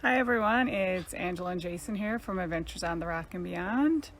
Hi everyone, it's Angela and Jason here from Adventures on the Rock and Beyond.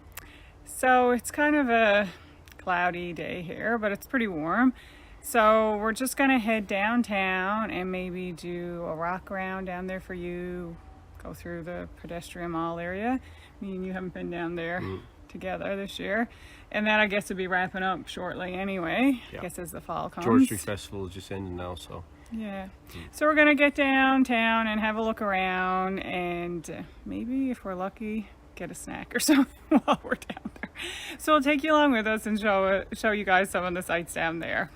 So it's kind of a cloudy day here, but it's pretty warm. So we're just gonna head downtown and maybe do a rock around down there for you, go through the pedestrian mall area. Me and you haven't been down there together this year. And then I guess it'll be wrapping up shortly anyway, I guess as the fall comes. George Street Festival is just ending now, so. Yeah. So we're gonna get downtown and have a look around and maybe if we're lucky get a snack or something while we're down there. So we'll take you along with us and show you guys some of the sights down there.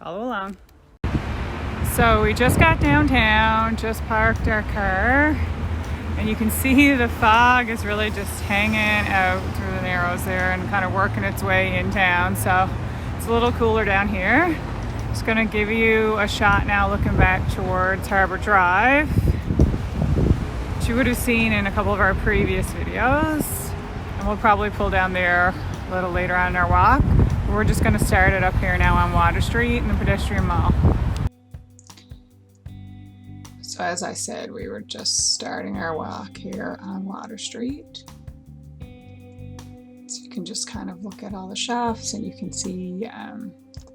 Follow along. So we just got downtown, just parked our car, and you can see the fog is really just hanging out through the narrows there and kind of working its way in town. So it's a little cooler down here. Just going to give you a shot now looking back towards Harbor Drive, which you would have seen in a couple of our previous videos. And we'll probably pull down there a little later on in our walk. We're just going to start it up here now on Water Street in the pedestrian mall. So as I said, we were just starting our walk here on Water Street. So you can just kind of look at all the shops and you can see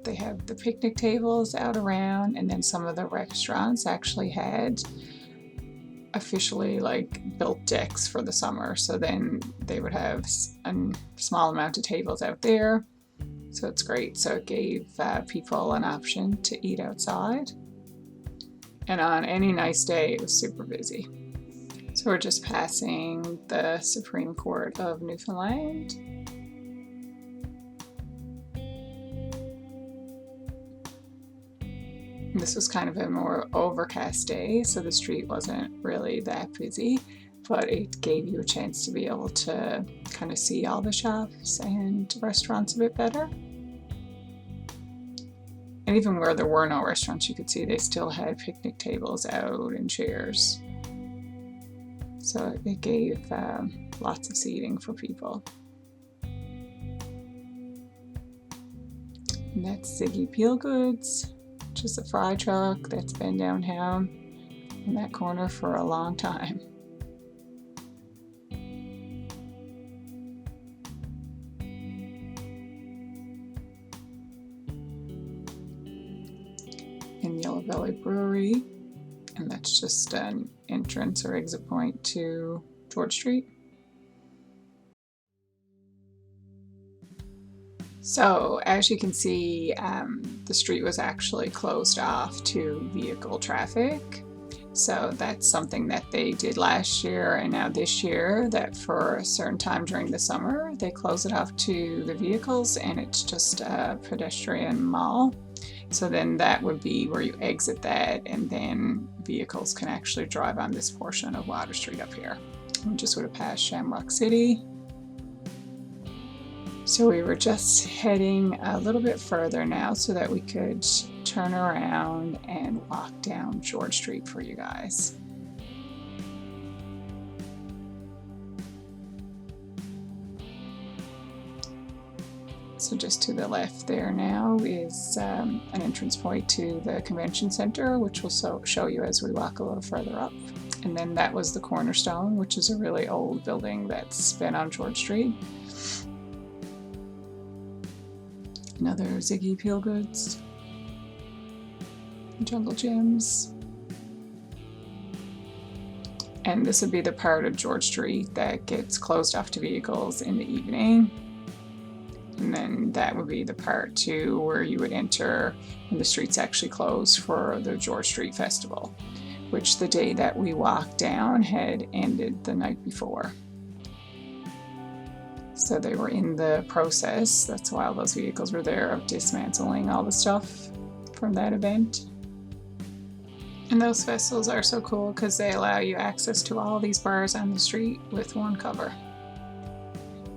they have the picnic tables out around, and then some of the restaurants actually had officially like built decks for the summer. So then they would have a small amount of tables out there. So it's great. So it gave people an option to eat outside. And on any nice day, it was super busy. So we're just passing the Supreme Court of Newfoundland. This was kind of a more overcast day, so the street wasn't really that busy, but it gave you a chance to be able to kind of see all the shops and restaurants a bit better. And even where there were no restaurants, you could see they still had picnic tables out and chairs. So it gave lots of seating for people. And that's Ziggy Peel Goods, which is a fry truck that's been downtown in that corner for a long time. And Yellow Belly Brewery, and that's just an entrance or exit point to George Street. So as you can see, the street was actually closed off to vehicle traffic. So that's something that they did last year and now this year, that for a certain time during the summer, they close it off to the vehicles and it's just a pedestrian mall. So then that would be where you exit that, and then vehicles can actually drive on this portion of Water Street up here. We just would have passed Shamrock City. So we were just heading a little bit further now so that we could turn around and walk down George Street for you guys. So just to the left there now is an entrance point to the convention center, which will show you as we walk a little further up. And then that was the Cornerstone, which is a really old building that's been on George Street. Another Ziggy Peel Goods, Jungle Gyms. And this would be the part of George Street that gets closed off to vehicles in the evening. And then that would be the part too where you would enter when the streets actually closed for the George Street Festival, which the day that we walked down had ended the night before. So they were in the process, that's why all those vehicles were there, of dismantling all the stuff from that event. And those festivals are so cool because they allow you access to all these bars on the street with one cover.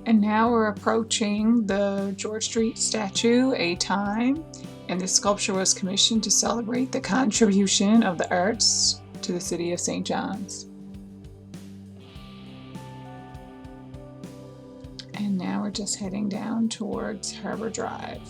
And now we're approaching the George Street statue, A Time, and this sculpture was commissioned to celebrate the contribution of the arts to the city of St. John's. And now we're just heading down towards Harbor Drive.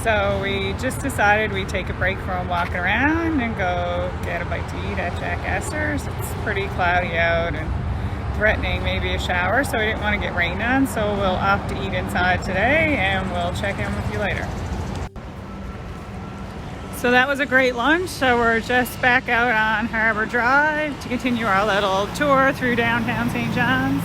So we just decided we'd take a break from walking around and go get a bite to eat at Jack Astor's. It's pretty cloudy out and threatening maybe a shower, so we didn't want to get rained on, so we'll opt to eat inside today, and we'll check in with you later. So that was a great lunch. So we're just back out on Harbor Drive to continue our little tour through downtown St. John's.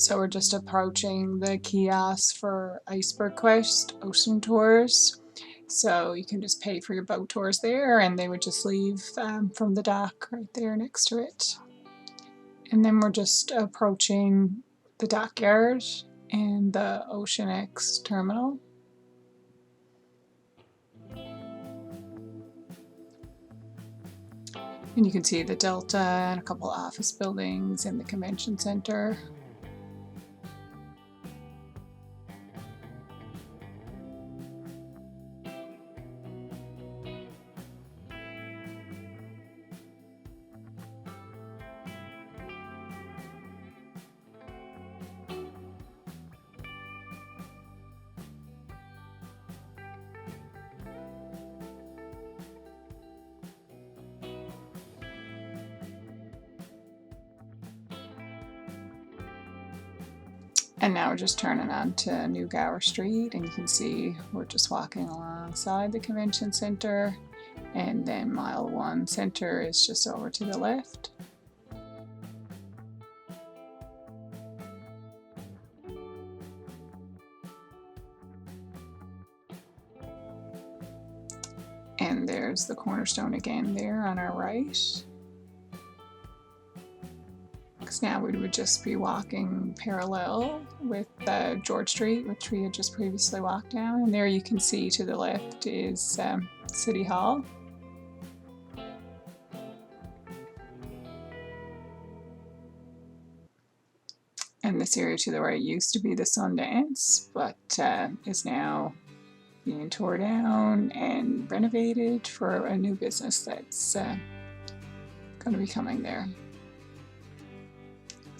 So we're just approaching the kiosk for Iceberg Quest Ocean Tours. So you can just pay for your boat tours there, and they would just leave from the dock right there next to it. And then we're just approaching the dockyard and the Ocean X terminal. And you can see the Delta and a couple office buildings and the convention center. And now we're just turning on to New Gower Street, and you can see we're just walking alongside the convention center, and then Mile 1 Center is just over to the left. And there's the Cornerstone again there on our right. Now we would just be walking parallel with George Street, which we had just previously walked down. And there you can see to the left is City Hall. And this area to the right used to be the Sundance, but is now being torn down and renovated for a new business that's going to be coming there.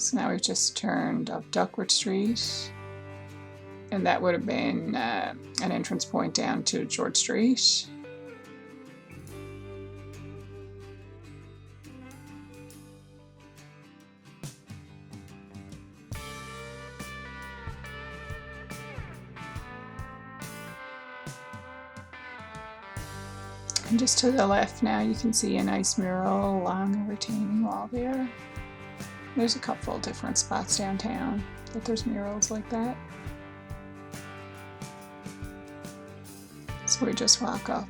So now we've just turned up Duckworth Street, and that would have been an entrance point down to George Street. And just to the left now you can see a nice mural along a retaining wall there. There's a couple of different spots downtown that there's murals like that. So we just walk up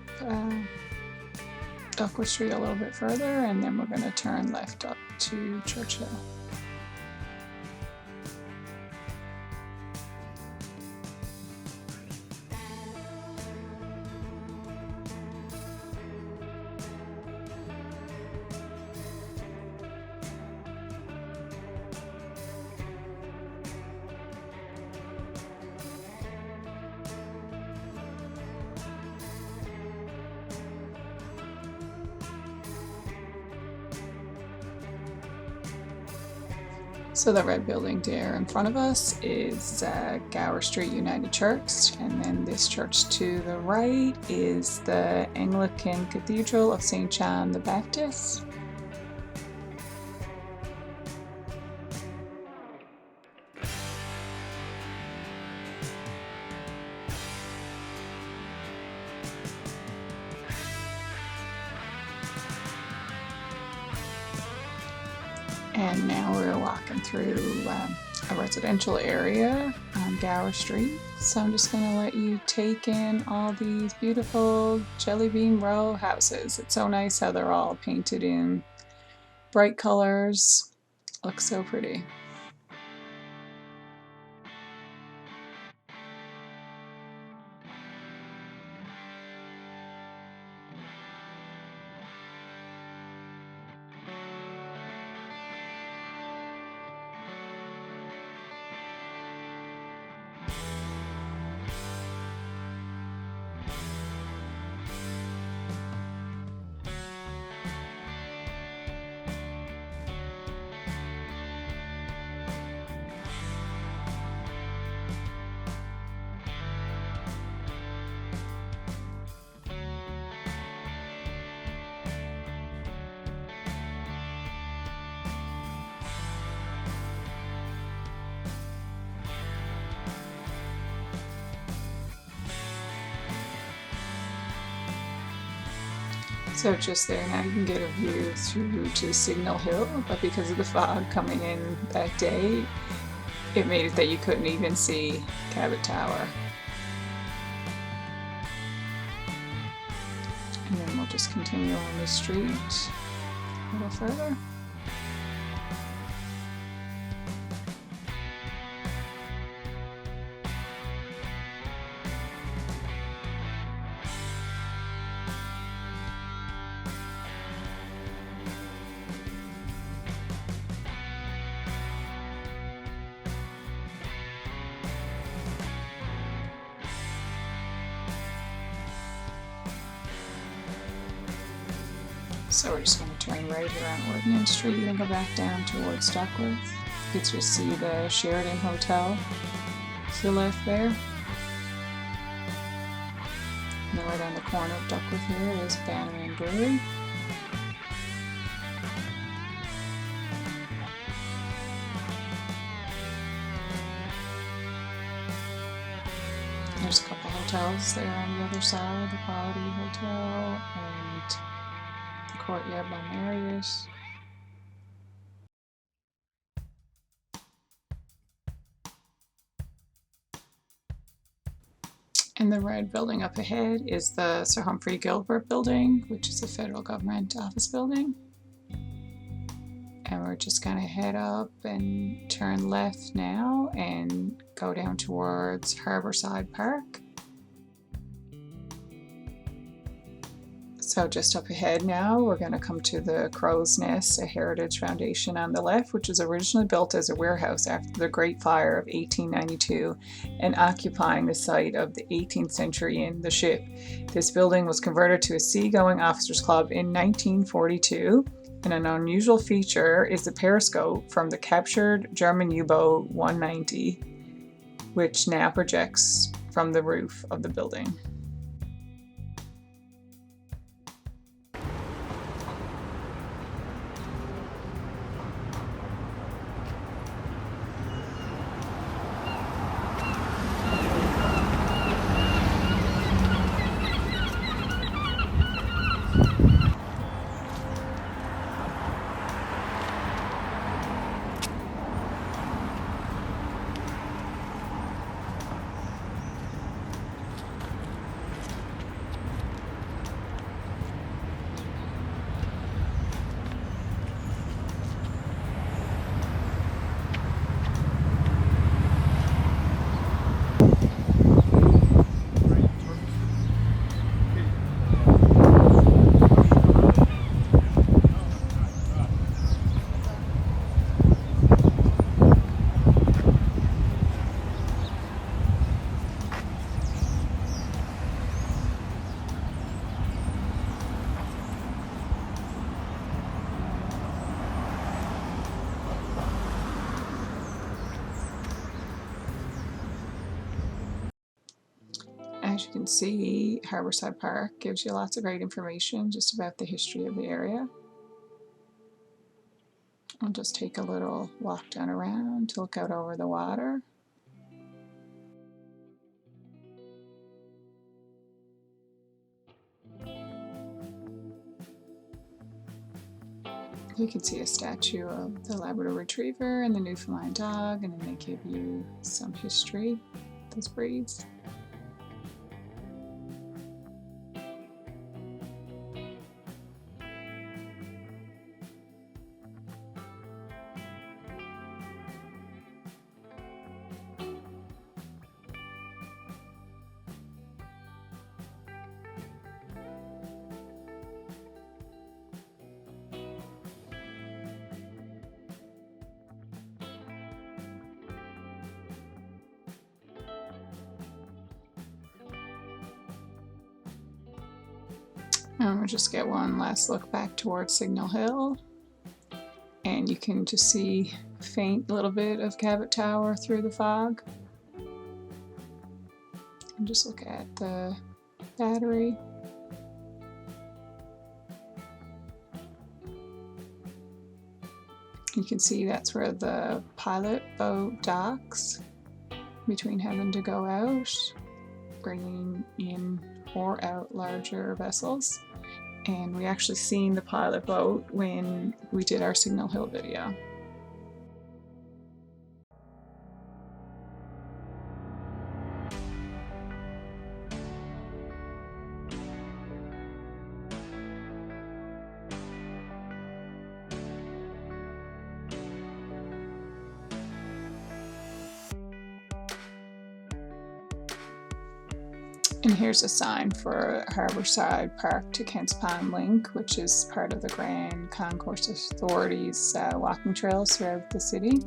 Duckworth Street a little bit further, and then we're going to turn left up to Churchill. So the red building there in front of us is Gower Street United Church, and then this church to the right is the Anglican Cathedral of St. John the Baptist. And now we're walking through a residential area on Gower Street. So I'm just going to let you take in all these beautiful jelly bean row houses. It's so nice how they're all painted in bright colors. Looks so pretty. So just there now you can get a view through to Signal Hill, but because of the fog coming in that day, it made it that you couldn't even see Cabot Tower. And then we'll just continue on the street a little further. So we're just going to turn right around Ordnance Street and go back down towards Duckworth. You can just see the Sheridan Hotel to the left there. And then right on the corner of Duckworth here is Bannerman Brewery. There's a couple hotels there on the other side, the Quality Hotel and the Courtyard by Marriott. And the red building up ahead is the Sir Humphrey Gilbert building, which is a federal government office building. And we're just gonna head up and turn left now and go down towards Harborside Park. So just up ahead now, we're going to come to the Crow's Nest, a heritage foundation on the left, which was originally built as a warehouse after the Great Fire of 1892 and occupying the site of the 18th century inn, The Ship. This building was converted to a seagoing officers club in 1942, and an unusual feature is the periscope from the captured German U-boat 190, which now projects from the roof of the building. As you can see, Harborside Park gives you lots of great information just about the history of the area. I'll just take a little walk down around to look out over the water. You can see a statue of the Labrador Retriever and the Newfoundland dog, and then they give you some history of those breeds. And we'll just get one last look back towards Signal Hill. And you can just see a faint little bit of Cabot Tower through the fog. And just look at the battery. You can see that's where the pilot boat docks between having to go out, bringing in or out larger vessels. And we actually seen the pilot boat when we did our Signal Hill video. And here's a sign for Harborside Park to Kent's Pond Link, which is part of the Grand Concourse Authority's walking trails throughout the city.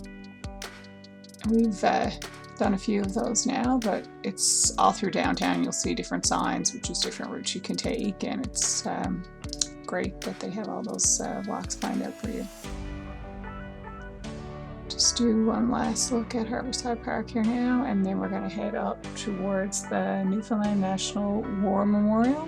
We've done a few of those now, but it's all through downtown. You'll see different signs, which is different routes you can take, and it's great that they have all those walks planned out for you. Just do one last look at Harborside Park here now, and then we're going to head up towards the Newfoundland National War Memorial.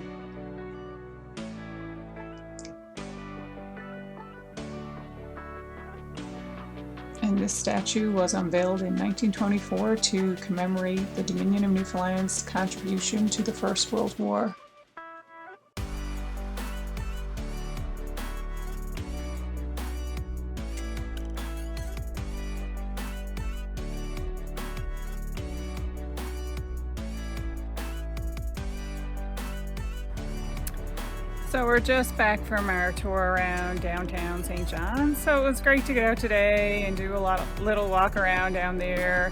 And this statue was unveiled in 1924 to commemorate the Dominion of Newfoundland's contribution to the First World War. So we're just back from our tour around downtown St. John's. So it was great to get out today and do a little walk around down there.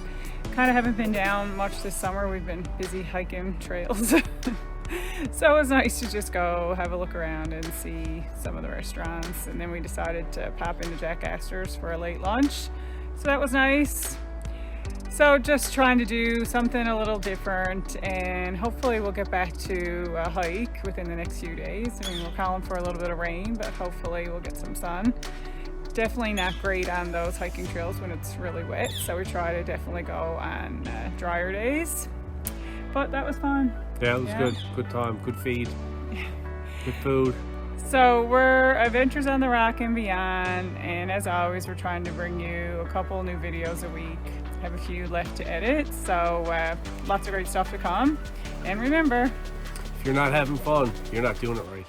Kind of haven't been down much this summer. We've been busy hiking trails. So it was nice to just go have a look around and see some of the restaurants. And then we decided to pop into Jack Astor's for a late lunch. So that was nice. So just trying to do something a little different, and hopefully we'll get back to a hike within the next few days. I mean, we're calling for a little bit of rain, but hopefully we'll get some sun. Definitely not great on those hiking trails when it's really wet, so we try to definitely go on drier days. But that was fun. Yeah, it was good. Good time, good feed, good food. So we're Adventures on the Rock and Beyond, and as always, we're trying to bring you a couple new videos a week. Have a few left to edit, so lots of great stuff to come. And remember, If you're not having fun, you're not doing it right.